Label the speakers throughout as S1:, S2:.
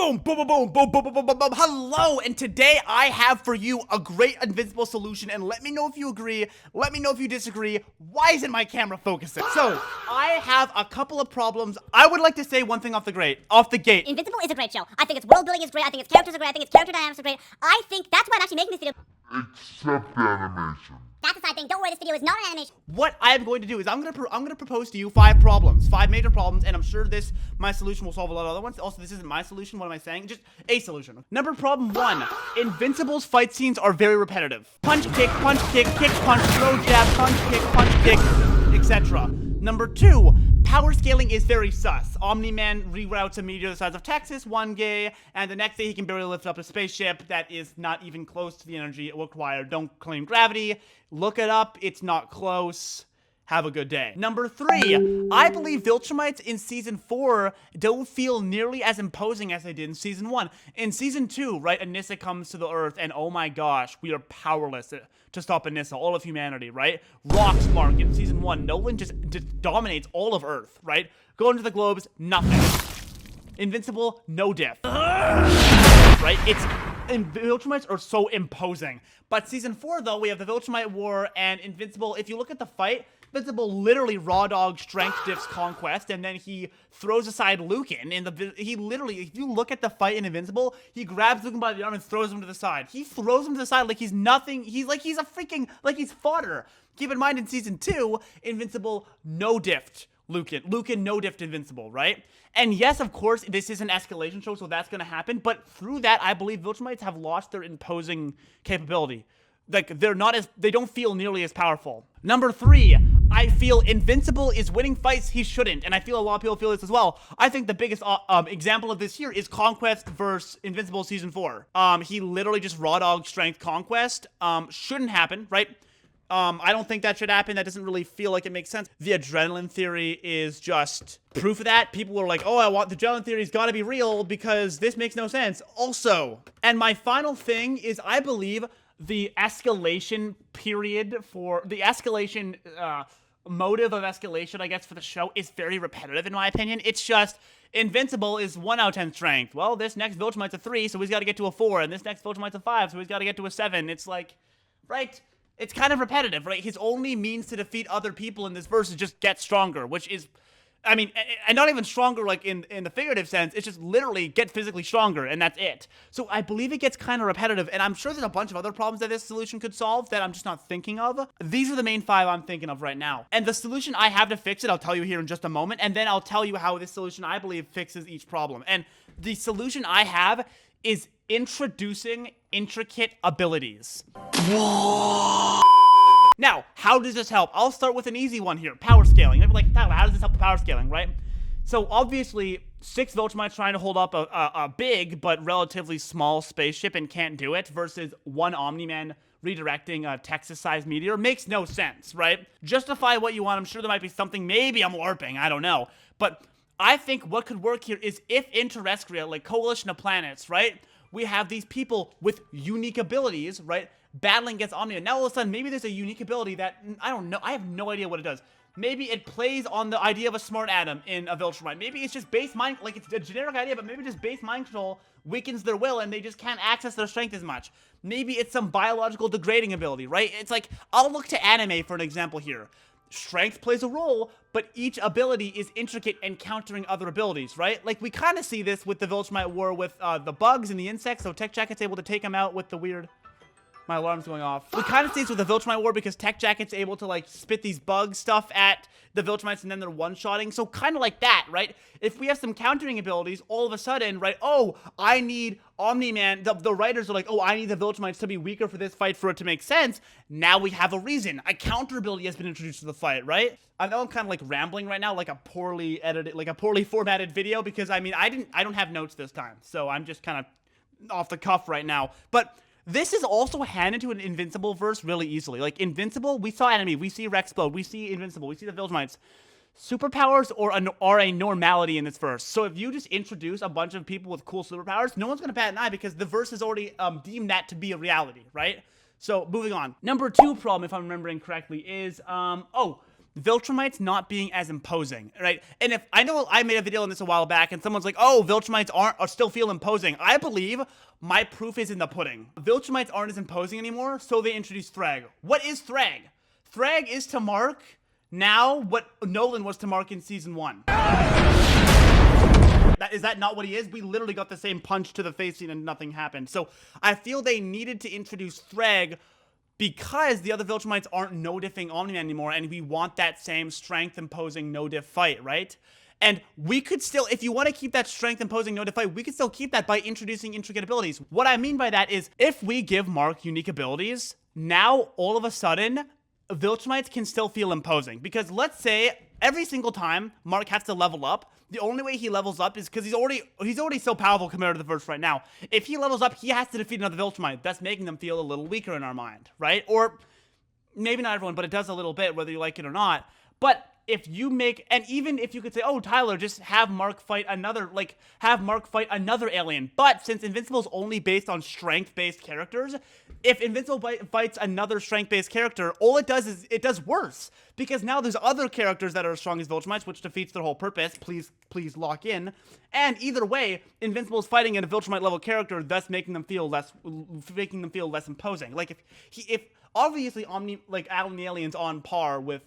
S1: Boom, boom, boom, boom, boom, boom, boom, boom, boom, boom. Hello, and today I have for you a great Invincible solution, and let me know if you agree, let me know if you disagree. Why isn't my camera focusing? So, I have a couple of problems. I would like to say one thing off the gate.
S2: Invincible is a great show. I think its world building is great. I think its characters are great. I think its character dynamics are great. I think that's why I'm actually making this video.
S3: Except animation.
S2: That's a side thing. Don't worry, this video is not an animation.
S1: What I am going to do is I'm gonna propose to you five major problems, and I'm sure my solution will solve a lot of other ones. Also, this isn't my solution. What am I saying? Just a solution. Problem 1: Invincible's fight scenes are very repetitive. Punch, kick, punch, kick, punch, throw, jab, punch, kick, etc. Number 2: power scaling is very sus. Omni-Man reroutes a meteor the size of Texas one day, and the next day he can barely lift up a spaceship that is not even close to the energy it required. Don't claim gravity. Look it up. It's not close. Have a good day. Number 3, I believe Viltrumites in Season 4 don't feel nearly as imposing as they did in Season 1. In Season 2, right, Anissa comes to the Earth, and oh my gosh, we are powerless to stop Anissa, all of humanity, right? Rocks Mark in Season 1, Nolan just dominates all of Earth, right? Go into the globes, nothing. Invincible, no diff. Right? Viltrumites are so imposing. But Season 4, though, we have the Viltrumite War, and Invincible, if you look at the fight, Invincible literally raw dog strength diffs Conquest, and then he throws aside Lucan. He literally, if you look at the fight in Invincible, he grabs Lucan by the arm and throws him to the side. He throws him to the side like he's nothing. He's fodder. Keep in mind, in Season 2, Invincible no diffed Lucan no diffed Invincible, right? And yes, of course, this is an escalation show, so that's gonna happen. But through that, I believe Viltrumites have lost their imposing capability. Like, they don't feel nearly as powerful. Number 3, I feel Invincible is winning fights he shouldn't, and I feel a lot of people feel this as well. I think the biggest example of this here is Conquest versus Invincible Season 4. He literally just raw dog strength Conquest. Shouldn't happen, right? I don't think that should happen. That doesn't really feel like it makes sense. The adrenaline theory is just proof of that. People are like, oh, the adrenaline theory's gotta be real because this makes no sense. Also, and my final thing is I believe the escalation period the escalation, motive of escalation, I guess, for the show is very repetitive in my opinion. It's just, Invincible is 1 out of 10 strength. Well, this next Viltrumite's a 3, so he's gotta get to a 4, and this next Viltrumite's a 5, so he's gotta get to a 7. It's like, right? It's kind of repetitive, right? His only means to defeat other people in this verse is just get stronger, which is, I mean, and not even stronger like in the figurative sense. It's just literally get physically stronger, and that's it. So I believe it gets kind of repetitive, and I'm sure there's a bunch of other problems that this solution could solve that I'm just not thinking of. These are the main 5 I'm thinking of right now. And the solution I have to fix it, I'll tell you here in just a moment, and then I'll tell you how this solution I believe fixes each problem. And the solution I have is introducing intricate abilities. Now, how does this help? I'll start with an easy one here, power scaling. Maybe like, Tyler, how does this help the power scaling, right? So obviously, 6 Viltrumites trying to hold up a big but relatively small spaceship and can't do it versus 1 Omni-Man redirecting a Texas-sized meteor makes no sense, right? Justify what you want. I'm sure there might be something. Maybe I'm LARPing. I don't know. But I think what could work here is if Interestria, like Coalition of Planets, right? We have these people with unique abilities, right? Battling against Omni. Now all of a sudden, maybe there's a unique ability that, I don't know, I have no idea what it does. Maybe it plays on the idea of a smart atom in a Viltrumite. Maybe it's just base mind, like it's a generic idea, but maybe just base mind control weakens their will and they just can't access their strength as much. Maybe it's some biological degrading ability, right? It's like, I'll look to anime for an example here. Strength plays a role, but each ability is intricate and countering other abilities, right? Like, we kind of see this with the Viltrumite War with the bugs and the insects, so Tech Jacket's able to take them out with the weird... My alarm's going off. We kind of see this with the Viltrumite War because Tech Jacket's able to, like, spit these bug stuff at the Viltrumites and then they're one-shotting. So kind of like that, right? If we have some countering abilities, all of a sudden, right, oh, I need Omni-Man. The writers are like, oh, I need the Viltrumites to be weaker for this fight for it to make sense. Now we have a reason. A counter ability has been introduced to the fight, right? I know I'm kind of, like, rambling right now, like a poorly edited, like a poorly formatted video because, I mean, I don't have notes this time. So I'm just kind of off the cuff right now. But... this is also handed to an Invincible verse really easily. Like, Invincible, we saw Enemy, we see Rexplode, we see Invincible, we see the Viltrumites. Superpowers are a normality in this verse. So if you just introduce a bunch of people with cool superpowers, no one's going to bat an eye because the verse has already deemed that to be a reality, right? So, moving on. Number 2 problem, if I'm remembering correctly, is, Viltrumites not being as imposing, right? And if I know I made a video on this a while back and someone's like, oh, Viltrumites are still feel imposing. I believe my proof is in the pudding. Viltrumites aren't as imposing anymore, so they introduced Thrag. What is Thrag? Thrag is to Mark now what Nolan was to Mark in season 1. Is that not what he is? We literally got the same punch to the face scene and nothing happened. So I feel they needed to introduce Thrag because the other Viltrumites aren't no-diffing Omni-Man anymore, and we want that same strength-imposing no-diff fight, right? And we could still, if you want to keep that strength-imposing no-diff fight, we could still keep that by introducing intricate abilities. What I mean by that is, if we give Mark unique abilities, now, all of a sudden, Viltrumites can still feel imposing. Because let's say, every single time Mark has to level up, the only way he levels up is because he's already so powerful compared to the first right now. If he levels up, he has to defeat another Viltrumite, thus making them feel a little weaker in our mind, right? Or maybe not everyone, but it does a little bit, whether you like it or not. But if you make, and even if you could say, oh, Tyler, just have Mark fight another alien. But since Invincible's only based on strength-based characters, if Invincible fights another strength-based character, all it does is it does worse. Because now there's other characters that are as strong as Viltrumites, which defeats their whole purpose. Please lock in. And either way, Invincible's fighting a Viltrumite level character, thus making them feel less imposing. Like if obviously Omni Alien's on par with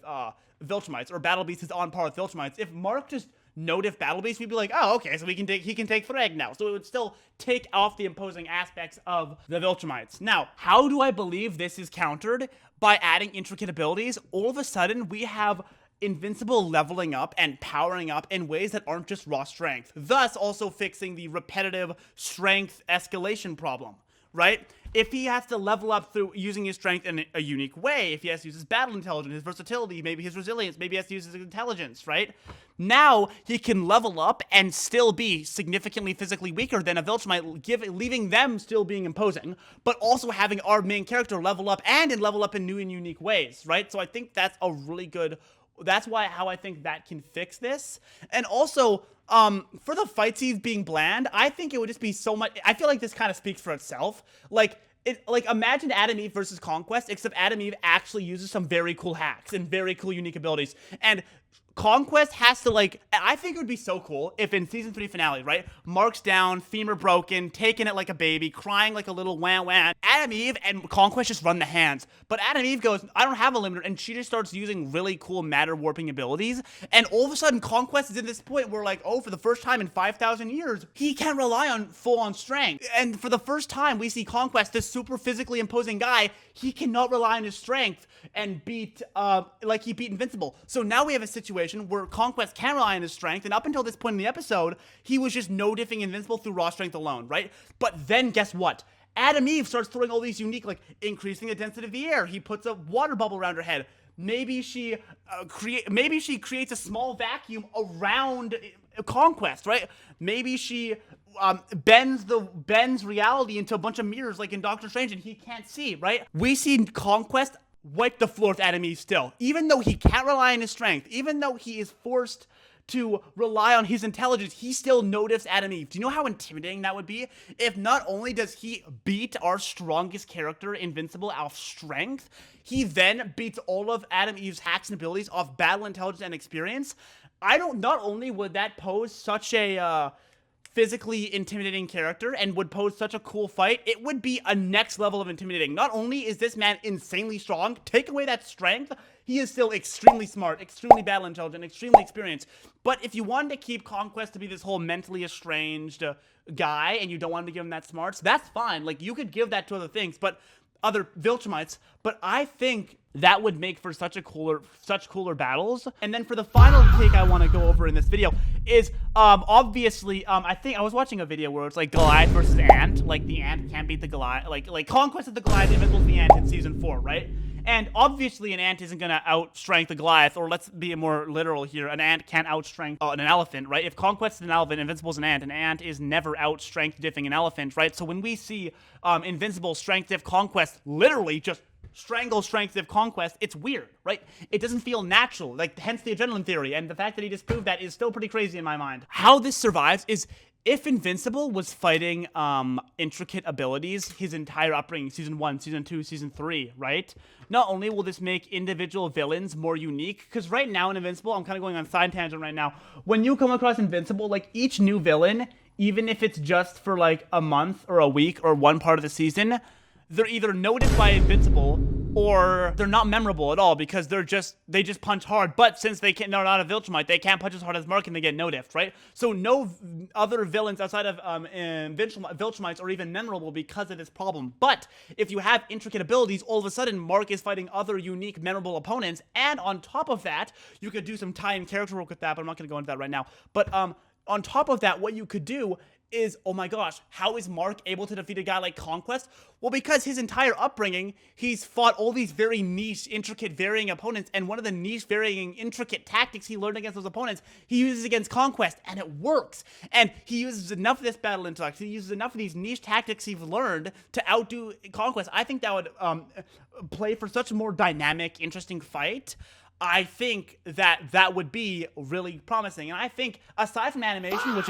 S1: Viltrumites, or Battle Beast is on par with Viltrumites. If Mark just no-diff Battle Beast, we'd be like, oh, okay, so he can take Thrag now. So it would still take off the imposing aspects of the Viltrumites. Now, how do I believe this is countered? By adding intricate abilities. All of a sudden, we have Invincible leveling up and powering up in ways that aren't just raw strength, thus also fixing the repetitive strength escalation problem, right? If he has to level up through using his strength in a unique way, if he has to use his battle intelligence, his versatility, maybe his resilience, maybe he has to use his intelligence, right? Now he can level up and still be significantly physically weaker than a Viltrumite, leaving them still being imposing, but also having our main character level up and level up in new and unique ways, right? So I think that's a really good. That's how I think that can fix this. And also, for the fight scenes being bland, I think it would just be so much. I feel like this kind of speaks for itself. Like imagine Adam Eve versus Conquest, except Adam Eve actually uses some very cool hacks and very cool unique abilities. And Conquest has to, I think it would be so cool if in season 3 finale, right? Mark's down, femur broken, taking it like a baby, crying like a little wah-wah. Adam Eve and Conquest just run the hands. But Adam Eve goes, I don't have a limiter, and she just starts using really cool matter warping abilities. And all of a sudden, Conquest is in this point where, for the first time in 5,000 years, he can't rely on full-on strength. And for the first time, we see Conquest, this super physically imposing guy, he cannot rely on his strength and beat, like he beat Invincible. So now we have a situation where Conquest can rely on his strength, and up until this point in the episode, he was just no-diffing Invincible through raw strength alone, right? But then, guess what? Adam Eve starts throwing all these unique, increasing the density of the air. He puts a water bubble around her head. Maybe she creates a small vacuum around Conquest, right? Maybe she bends reality into a bunch of mirrors like in Doctor Strange, and he can't see, right? We see Conquest wipe the floor with Adam Eve still. Even though he can't rely on his strength, even though he is forced to rely on his intelligence, he still noticed Adam Eve. Do you know how intimidating that would be? If not only does he beat our strongest character, Invincible, off strength, he then beats all of Adam Eve's hacks and abilities off battle intelligence and experience. Not only would that pose such a physically intimidating character and would pose such a cool fight, it would be a next level of intimidating. Not only is this man insanely strong, take away that strength, he is still extremely smart, extremely battle intelligent, extremely experienced. But if you wanted to keep Conquest to be this whole mentally estranged guy, and you don't want to give him that smarts, that's fine. You could give that to other things, but other Viltrumites, but I think that would make for such cooler battles. And then for the final take I want to go over in this video is, obviously, I think I was watching a video where it's Goliath versus Ant, the Ant can't beat the Goliath, like Conquest of the Goliath, Invincible's the Ant in season 4, right? And obviously an ant isn't gonna outstrength the Goliath, or let's be more literal here, an ant can't outstrength an elephant, right? If Conquest is an elephant, Invincible's an ant is never outstrength diffing an elephant, right? So when we see Invincible strength diff Conquest literally just strangle strength diff Conquest, it's weird, right? It doesn't feel natural, hence the adrenaline theory, and the fact that he disproved that is still pretty crazy in my mind. How this survives is if Invincible was fighting intricate abilities his entire upbringing, season 1, season 2, season 3, right? Not only will this make individual villains more unique, because right now in Invincible, I'm kind of going on side tangent right now. When you come across Invincible, like each new villain, even if it's just for like a month or a week or one part of the season, they're either noticed by Invincible or they're not memorable at all because they just punch hard. But since they're not a Viltrumite, they can't punch as hard as Mark and they get noticed, right? So no other villains outside of Viltrumites are even memorable because of this problem. But if you have intricate abilities, all of a sudden Mark is fighting other unique, memorable opponents, and on top of that, you could do some tie-in character work with that. But I'm not going to go into that right now. But on top of that, what you could do is, oh my gosh, how is Mark able to defeat a guy like Conquest? Well, because his entire upbringing, he's fought all these very niche, intricate, varying opponents, and one of the niche, varying, intricate tactics he learned against those opponents, he uses against Conquest, and it works. And he uses enough of this battle intellect, he uses enough of these niche tactics he's learned to outdo Conquest. I think that would play for such a more dynamic, interesting fight. I think that would be really promising. And I think aside from animation, which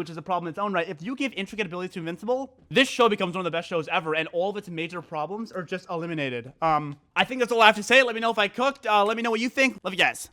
S1: is a problem in its own right, if you give intricate abilities to Invincible, this show becomes one of the best shows ever, and all of its major problems are just eliminated. I think that's all I have to say. Let me know if I cooked. Let me know what you think. Love you guys.